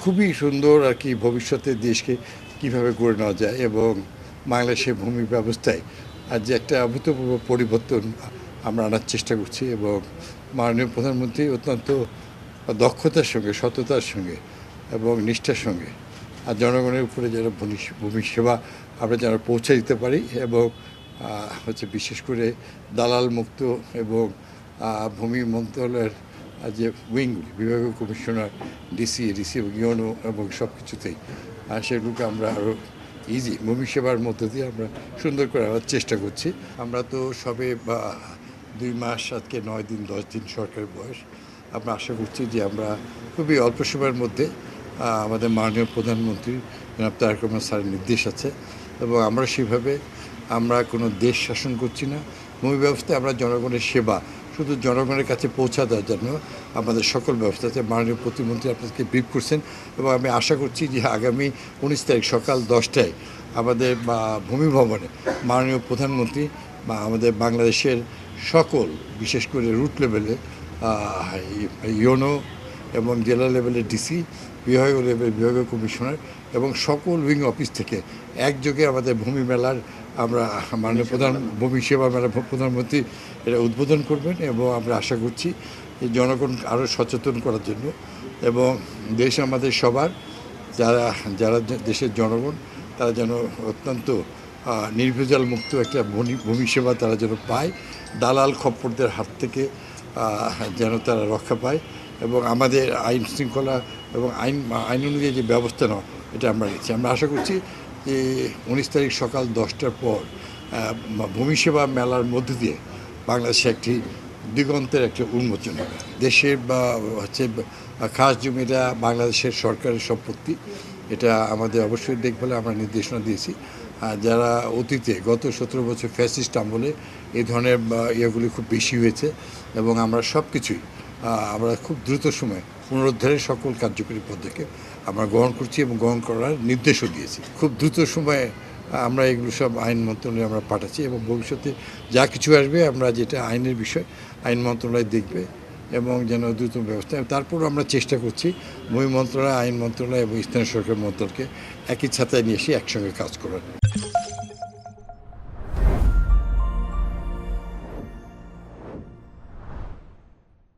খুবই সুন্দর আর কি ভবিষ্যতে দেশকে কিভাবে গড়ে নেওয়া যায় এবং বাংলাদেশের ভূমি ব্যবস্থায় আর যে একটা অভূতপূর্ব পরিবর্তন আমরা আনার চেষ্টা করছি এবং মাননীয় প্রধানমন্ত্রী অত্যন্ত দক্ষতার সঙ্গে সততার সঙ্গে এবং নিষ্ঠার সঙ্গে আর জনগণের উপরে যেন ভূমি সেবা আমরা যেন পৌঁছে দিতে পারি এবং বিশেষ করে দালাল মুক্ত এবং ভূমি মন্ত্রণালয়ের যে উইংগুলি বিভাগীয় কমিশনার ডিসি এবং ইউনো এবং সব কিছুতেই সেগুলোকে আমরা আরও ইজি ভূমি সেবার মধ্য দিয়ে আমরা সুন্দর করে আনার চেষ্টা করছি। আমরা তো সবে 2 মাস আজকে 9 দিন 10 দিন সরকারের বয়স। আমরা আশা করছি যে আমরা খুবই অল্প সময়ের মধ্যে আমাদের মাননীয় প্রধানমন্ত্রী জনাব তারেক রহমান স্যারের নির্দেশ আছে এবং আমরা সেভাবে আমরা কোনো দেশ শাসন করছি না। ভূমি ব্যবস্থায় আমরা জনগণের সেবা শুধু জনগণের কাছে পৌঁছা দেওয়ার জন্য আমাদের সকল ব্যবস্থা আছে। মাননীয় প্রতিমন্ত্রী আপনাদেরকে ব্রিফ করছেন এবং আমি আশা করছি যে আগামী 19 তারিখ সকাল 10টায় আমাদের ভূমি ভবনে মাননীয় প্রধানমন্ত্রী বা আমাদের বাংলাদেশের সকল বিশেষ করে রুট লেভেলে ইউনো এবং জেলা লেভেলের ডিসি বিভাগীয় কমিশনার এবং সকল উইং অফিস থেকে একযোগে আমাদের ভূমি মেলার আমরা মাননীয় ভূমি সেবা মেলা প্রধানমন্ত্রী এটা উদ্বোধন করবেন এবং আমরা আশা করছি যে জনগণ আরও সচেতন করার জন্য এবং দেশ আমাদের সবার যারা দেশের জনগণ তারা যেন অত্যন্ত নির্ভেজাল মুক্ত একটা ভূমি সেবা তারা যেন পায়, দালাল খপ্পরদের হাত থেকে যেন তারা রক্ষা পায় এবং আমাদের আইন শৃঙ্খলা এবং আইন অনুযায়ী যে ব্যবস্থা নেওয়া এটা আমরা নিচ্ছি। আমরা আশা করছি যে 19 তারিখ সকাল 10টার পর ভূমি সেবা মেলার মধ্যে দিয়ে বাংলাদেশে একটি দিগন্তের একটা উন্মোচন হবে। দেশের খাস জমিটা বাংলাদেশের সরকারের সম্পত্তি, এটা আমাদের অবশ্যই দেখভালে আমরা নির্দেশনা দিয়েছি। যারা অতীতে গত 17 বছর ফ্যাসিস্ট আমলে এই ধরনের ইয়েগুলি খুব বেশি হয়েছে এবং আমরা সব কিছুই আমরা খুব দ্রুত সময়ে পুনরুদ্ধারের সকল কার্যকরী পদক্ষেপ আমরা গ্রহণ করছি এবং গ্রহণ করার নির্দেশও দিয়েছি। খুব দ্রুত সময়ে আমরা এগুলো সব আইন মন্ত্রণালয়ে আমরা পাঠাচ্ছি এবং ভবিষ্যতে যা কিছু আসবে আমরা যেটা আইনের বিষয় আইন মন্ত্রণালয় দেখবে এবং যেন দ্রুত ব্যবস্থা। তারপর আমরা চেষ্টা করছি ভূমি মন্ত্রণালয়, আইন মন্ত্রণালয় এবং স্থানীয় সরকার মন্ত্রণালয়কে একই ছাতায় নিয়ে এসে একসঙ্গে কাজ করার।